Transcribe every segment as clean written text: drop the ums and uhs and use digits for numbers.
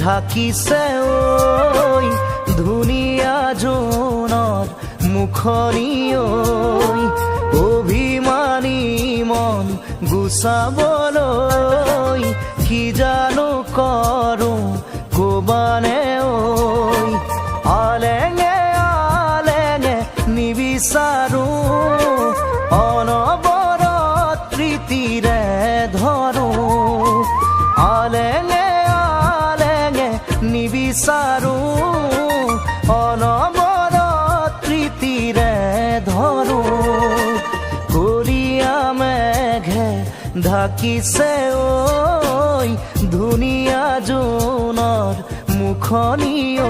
ঢাকিছে ঐ ধুনীয়া জোনৰ মুখনি ঐ অভিমানী মন গুচাবলৈ কি জানো কৰোঁ কবানে ঐ আলেঙে আলেঙে নিবিচাৰোঁ অনবৰত প্ৰীতিৰে ধৰোঁ আলেঙে আলেঙে নিবিচাৰোঁ অনবৰত প্ৰীতিৰে ধৰোঁ কলীয়া মেঘে ঢাকিছে ঐ ধুনীয়া জোনৰ মুখনি ঐ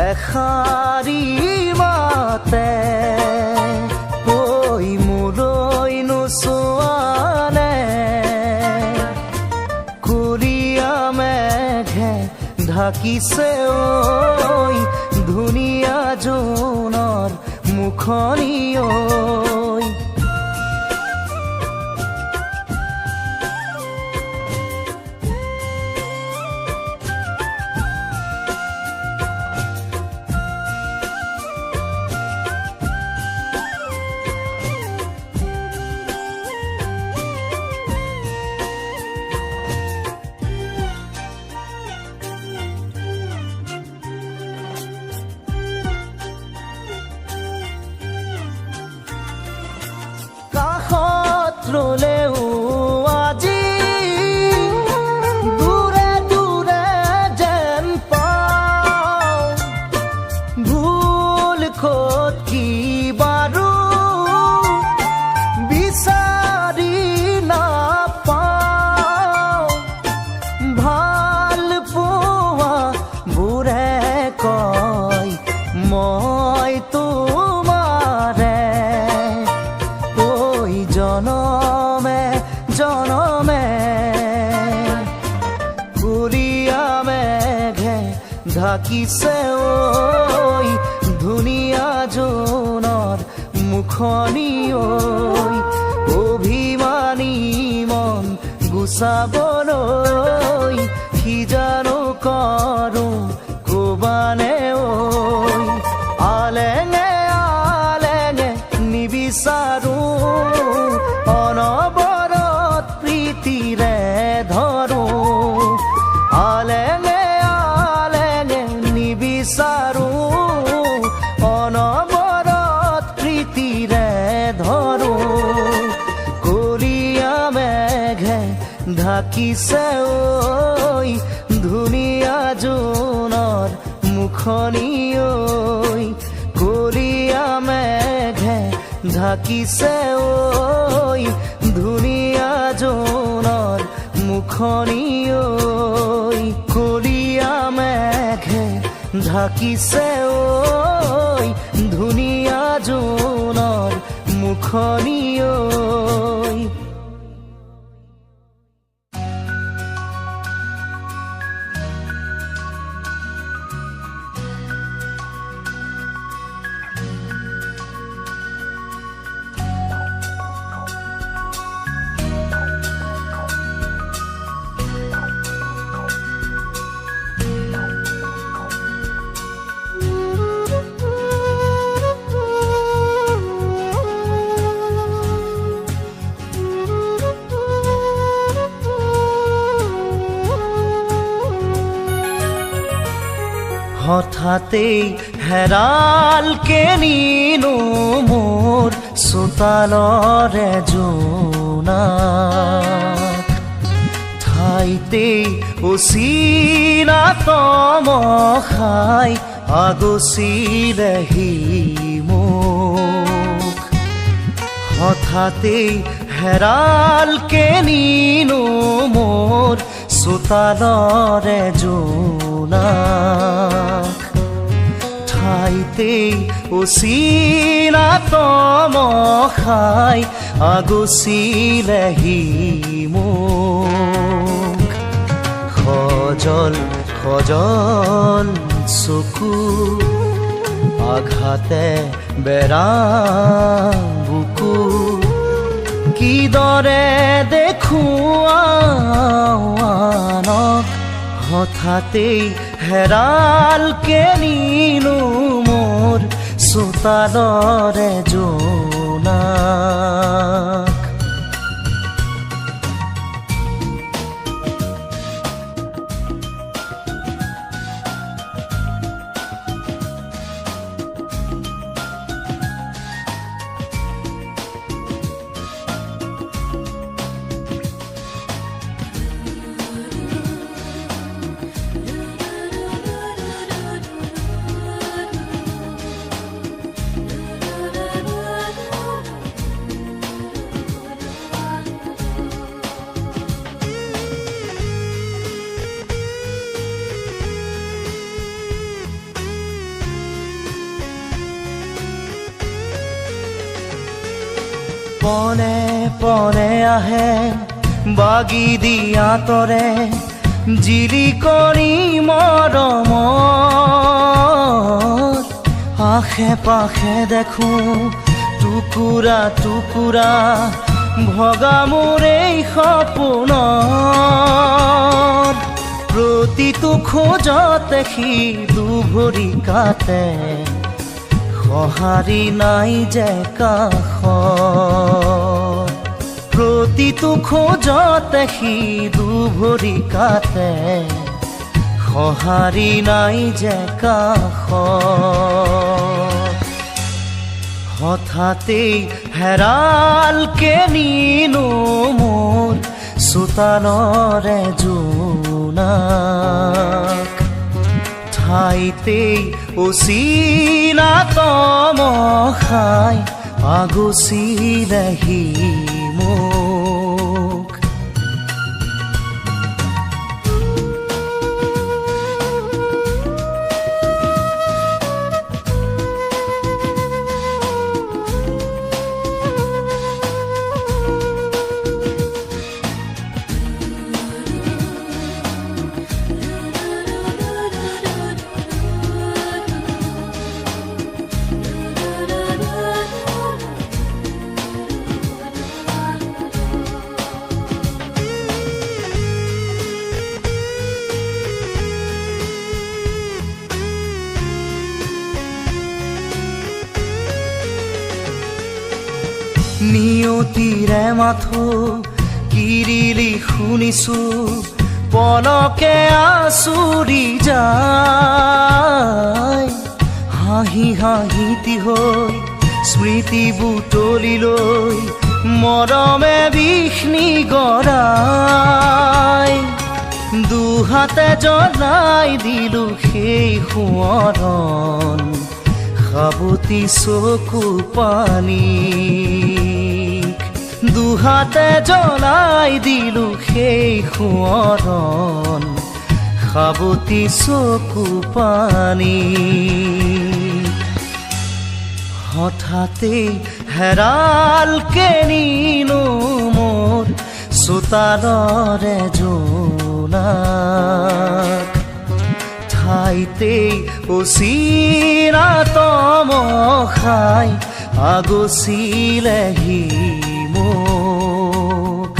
এষাৰি মাতে ঐ মোলৈ নোচোৱানে কলীয়া মেঘে ঢাকিছে ঐ ধুনীয়া জোনৰ মুখনি ঐ ৰলেও আজি দূৰে দূৰে যেন পাওঁ ভুল ক'ত কি বাৰু বিচাৰি নাপাওঁ ভাল পোৱা বোৰে কয় মই তোমাৰে ঐ জনমে জনমে কলীয়া মেঘে ঢাকিছে ঐ ধুনীয়া জোনৰ মুখনি ঐ অভিমানী মন গুচাবলৈ কি জানো কৰোঁ কবানে ঐ আলেঙে আলেঙে নিবিচাৰোঁ অনবৰত প্ৰীতিৰে ধৰোঁ আলেঙে আলেঙে নিবিচাৰোঁ অনবৰত প্ৰীতিৰে ধৰোঁ কলীয়া মেঘে ঢাকিছে ঐ ধুনীয়া জোনৰ মুখনি ঐ কলীয়া মেঘে ঢাকিছে ঐ ধুনীয়া জোনৰ মুখনি ঐ কলীয়া মেঘে ঢাকিছে ঐ ধুনীয়া জোনৰ মুখনি ঐ হঠাতেই হেৰালকে নিনো মোৰ চোতালৰে জোনাক ঠাইতেই অচিনাত মখাই আগচিলেহি মোক হঠাতেই হেৰালকে নিনো মোৰ চোতালৰে জোনাক ঠাইতেই অচিনাত মখাই আগচিলেহি মোক খজল খজল চকু আঘাতে বেৰা বুকু কিদৰে দেখুৱানক হঠাতেই হেৰালকে নিনো মোৰ চোতালৰে জোনাক পনে পনে আহে বাগি দিয়া তৰে জিলিকনি মৰমত আশে পাশে দেখো টুকুৰা টুকুৰা ভগা মোৰ এই সপোনত প্ৰতিটো খোজতে সি দুভৰি কাটে সঁহাৰি নাই যে কাষত প্ৰতিটো খোজতে সি দুভৰি কাটে সঁহাৰি নাই যে কাষত হঠাতেই হেৰালকে নিনো মোৰ চোতালৰে জোনাক ঠাইতেই অচিনাত মখাই আগচিলেহি মোক নিয়তিৰে মাথো কিৰিলি শুনিছো পলকে আচুৰি যায় হাঁহি হাঁহিতি হৈ স্মৃতি বুটলি লৈ মৰমে বিষ্ণি গৰাই দুহাতে জ্বলাই দিলো সেই সোঁৱৰণ সাবতি চকু পানী দুহাতে জ্বলাই দিলো সেই সোঁৱৰণ সাবতি চকু পানী হঠাতেই হেৰালকে নিনো মোৰ চোতালৰে জোনাক ঠাইতেই অচিনাত মখাই আগচিলেহি মোক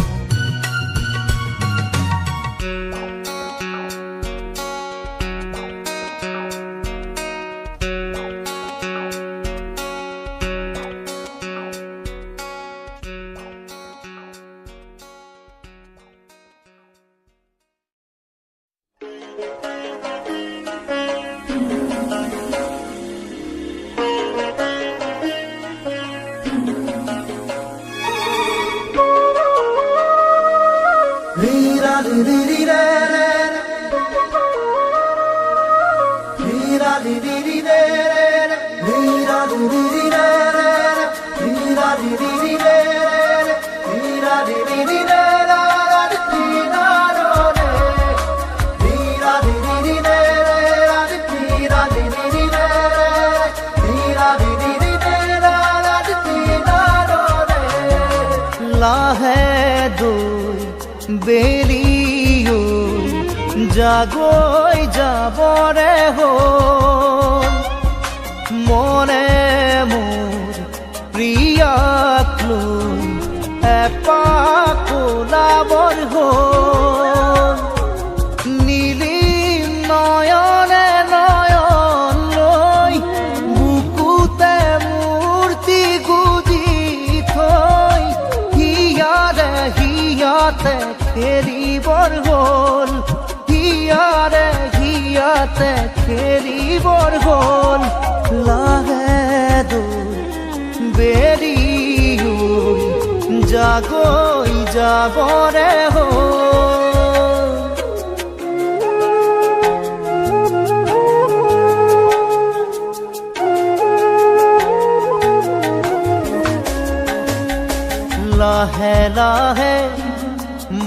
লাহে দৈ বেলিও জাগৈ যাবৰে হ'ল মনে মোৰ প্ৰিয়াক লৈ এপাক ওলাবৰ হ'ল নীলিম নয়নে নয়ন লৈ বুকুতে মূৰ্তি গুজি থৈ হিয়াতে খেলিবৰ হ'ল হিয়াতে খেলিবৰ হ'ল লাহে দৈ বেলিও জাগৈ যাবৰে হ'ল লাহে লাহে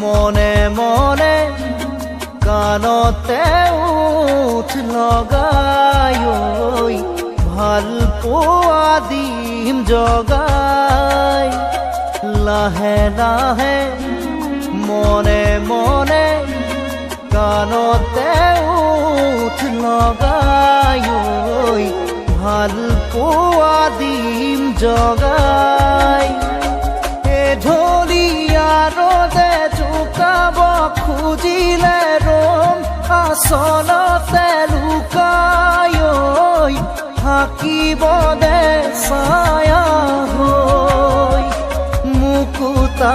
মনে মনে কাণতে উঠ লগাই ভাল পোৱা দিম জগাই লাহে লাহে মনে মনে কাণতে উঠ লগাই ভাল পোৱা দিম জগাই ঢলিয়া ৰদে জোকাব খুজিলে ৰম আচলতে লুকাই থাকিব দে ছায়া হৈ মুকুতা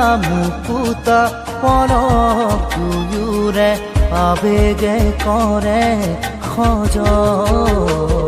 পলক দুয়োৰে আবেগে কৰে সজল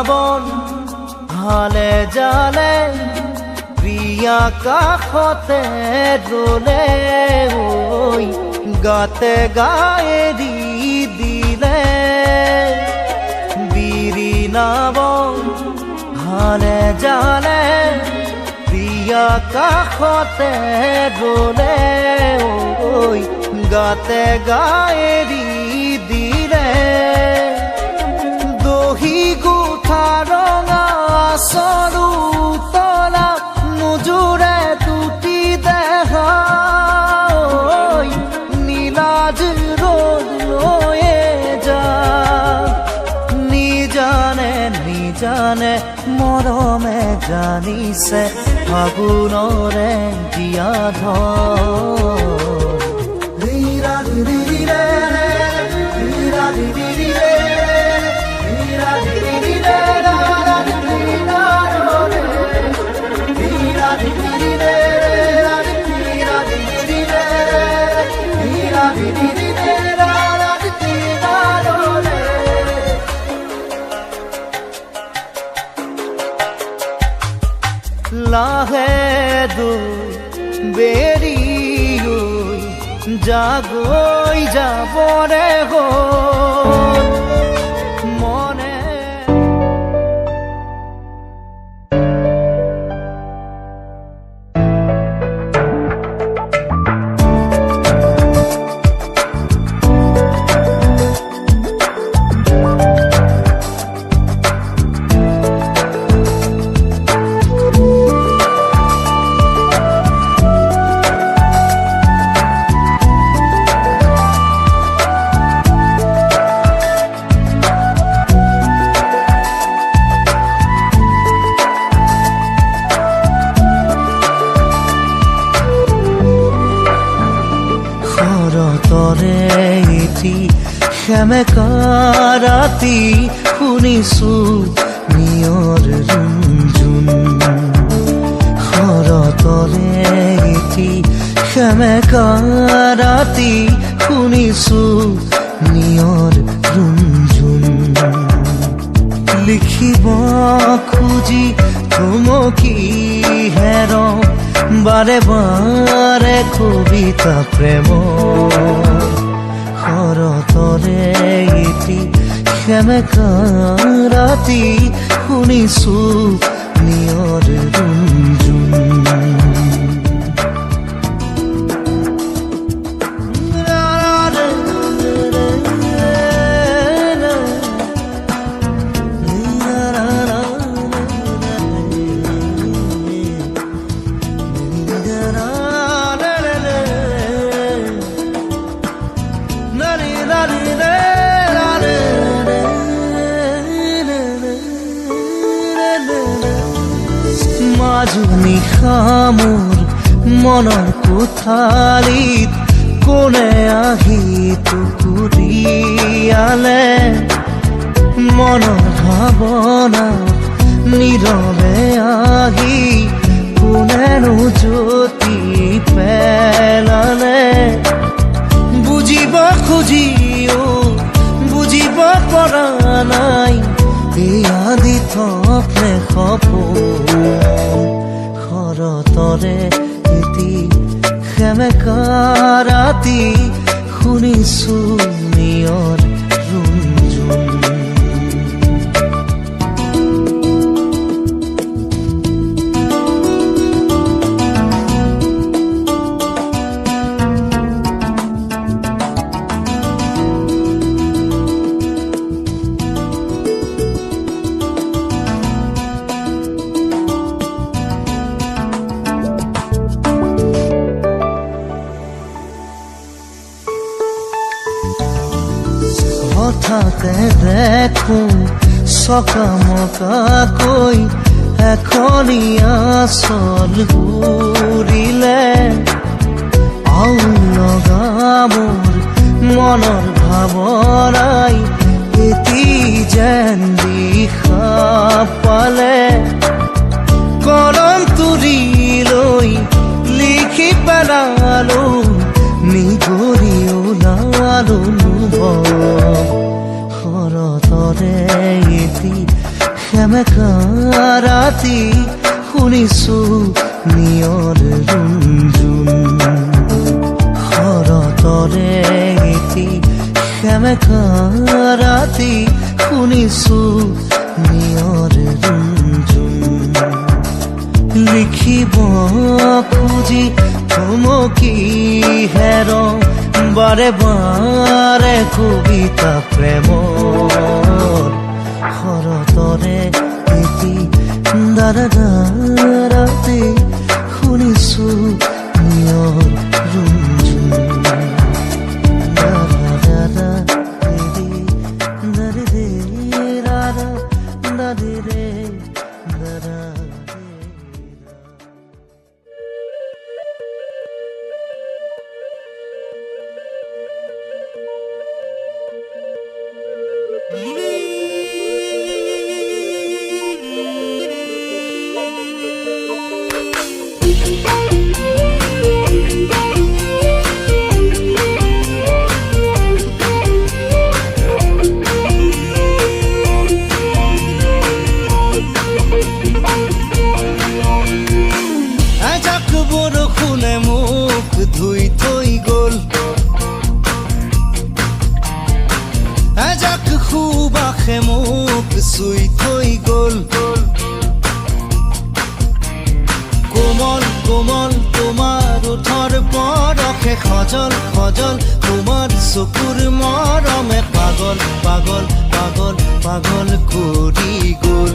বন হালে জালে প্ৰিয়া কাষতে ৰলে গাতে গায়ে দি দিলে বিৰিণা বন হালে জালে প্ৰিয়া কাষতে ৰলে গাতে গায়ে দি দিলে দহি গোঠা ৰঙা আচৰু তলা নোজোৰে দুটি দেহা নীলাজ ৰ'দ লৈয়ে যা নিজানে মৰমে জানিছে ফাগুনৰে জীয়া লাহে দৈ বেলিও জাগৈ যাবৰে হ'ল মনে শৰতৰে এটি সেমেকা ৰাতি শুনিছো নিয়ৰ ৰুণজুণ শৰতৰে এটি সেমেকা ৰাতি শুনিছো নিয়ৰ ৰুণজুণ লিখিব খুজি থমকি হেৰওঁ বাৰে বাৰে কবিতা প্ৰেম শৰতৰে এটি সেমেকা ৰাতি শুনিছো নিয়ৰ ৰুণজুণ মাজুনিশা মোৰ মনৰ কোঠালিত কোনে আহি টুকুৰিয়ালে মনৰ ভাৱনা নীৰৱে আহি কোনেনো জ্যোতি পেলালে বুজিব খুজিও বুজিব পৰা নাই এই আদি থপনে সপোন শৰতৰে এটি সেমেকা ৰাতি শুনিছো নিয়ৰ ৰুণজুণ হঠাতে দেখো চকামকাকৈ এখনীয়া চল ঘূৰিলে আউল লগা মোৰ মনৰ ভাৱনাই এটি যেন দিশা পালে কলম তুলি লৈ লিখি পেলালো নিগৰি ওলালো শৰতৰে এটি সেমেকা ৰাতি শুনিছো নিয়ৰ ৰুণজুণ শৰতৰে এটি সেমেকা ৰাতি শুনিছো নিয়ৰ ৰুণজুণ লিখিব খুজি থমকি হেৰওঁ বাৰে বাৰে কবিতা প্ৰেমৰ শৰতৰে এটি দাদা ৰাতি শুনিছো নিয়ৰ ৰুণজুণ দাদা দাদা ৰে দাদা ৰে দাদা দাদা ৰে দাদা ধুই থৈ গ'ল এজাক সুবাসে মোক চুই থৈ গ'ল কোমল কোমল তোমাৰ ওঠৰ পৰশে সজল সজল তোমাৰ চকুৰ মৰমে পাগল পাগল পাগল পাগল কৰি গ'ল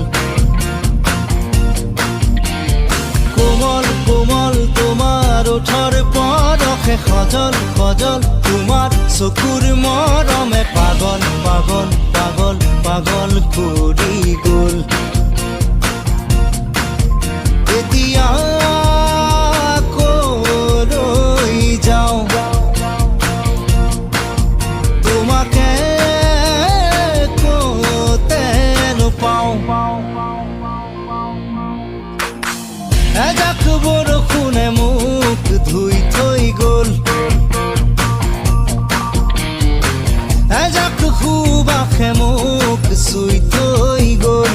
কোমল কোমল তোমাৰ ওঠৰ পৰশে সজল সজল তোমাৰ চকুৰ মৰমে পাগল পাগল পাগল পাগল কৰি গ'ল এতিয়া কলৈ যাওঁ তোমাকে কতে নোপাওঁ এজাক বৰষুণে মোক ধুই থৈ গ'ল এজাক সুবাসে মোক চুই থৈ গ'ল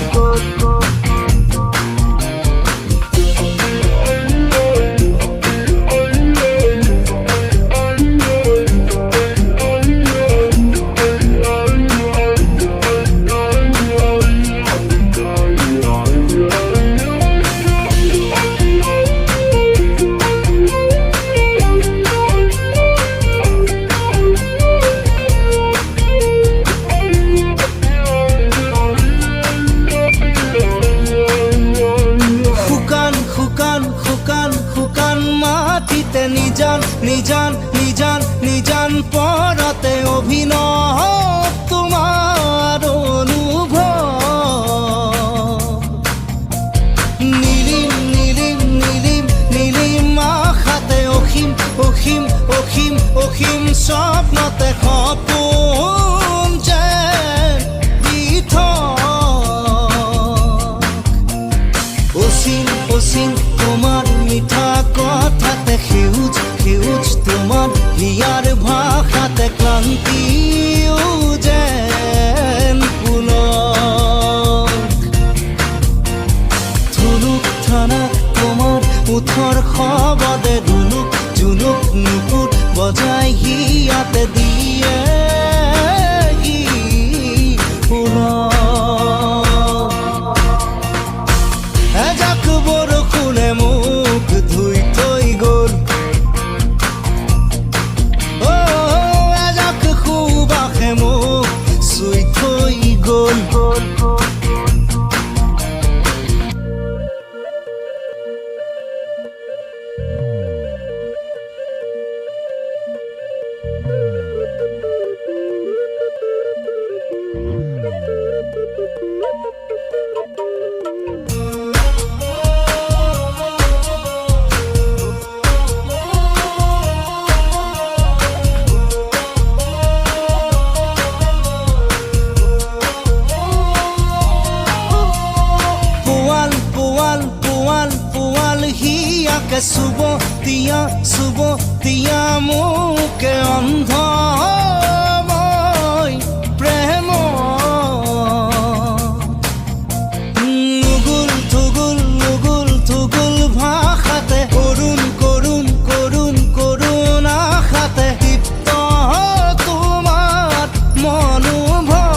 নিজান নিজান নিজান পৰতে অভিনৱ তোমাৰ অনুভৱ নীলিম নীলিম নীলিম নীলিম আশাতে অসীম অসীম অসীম অসীম স্বপ্নতে সপোন যেন দি অসীম অসীম তোমার মিঠা কথাতে সেউজ সেউজ তোমার হিয়ার ভাষাতে ক্লান্তিও যেন পুলক ধুনুক থানাক তোমার ওঠৰ শব্দে ধুনুক জুনুক নুপুৰ বজাই হিয়াতে দিয়ে এজাক বৰষুণে মোক ধুই থৈ গ'ল এজাক সুবাসে মোক চুই থৈ গ'ল হিয়াকে চুব তিয়া মোকে অন্ধ মই প্ৰেম নুগুল থুগুল নুগুল থুগুল ভাষাতে কৰুণ কৰুণ কৰুণ কৰুণ আশাতে দীপ্ত তোমাৰ মনোভৱ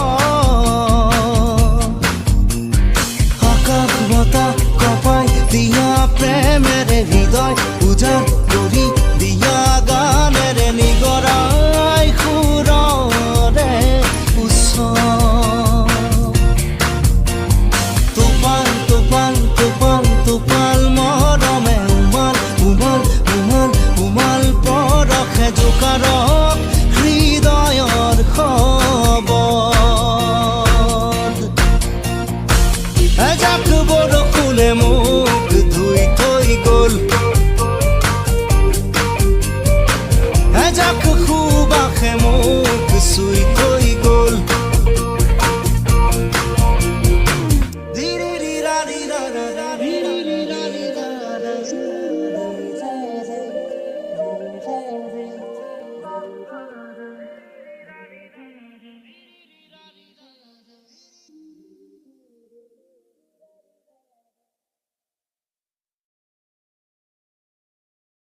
আকাশ বতাহ কপাই দিয়া প্ৰেমেৰে হৃদয় উজাড় কৰি দিয়া গানেৰে নিগৰাই সুৰৰে উচ্চ টোপাল টোপাল টোপাল টোপাল মৰমে উমাল উমাল উমাল উমাল পৰসে জোকাৰক হৃদয়ৰ খবৰ এজাক বৰষুণে মোক ধুই থৈ গ'ল এজাক সুবাসে মোক চুই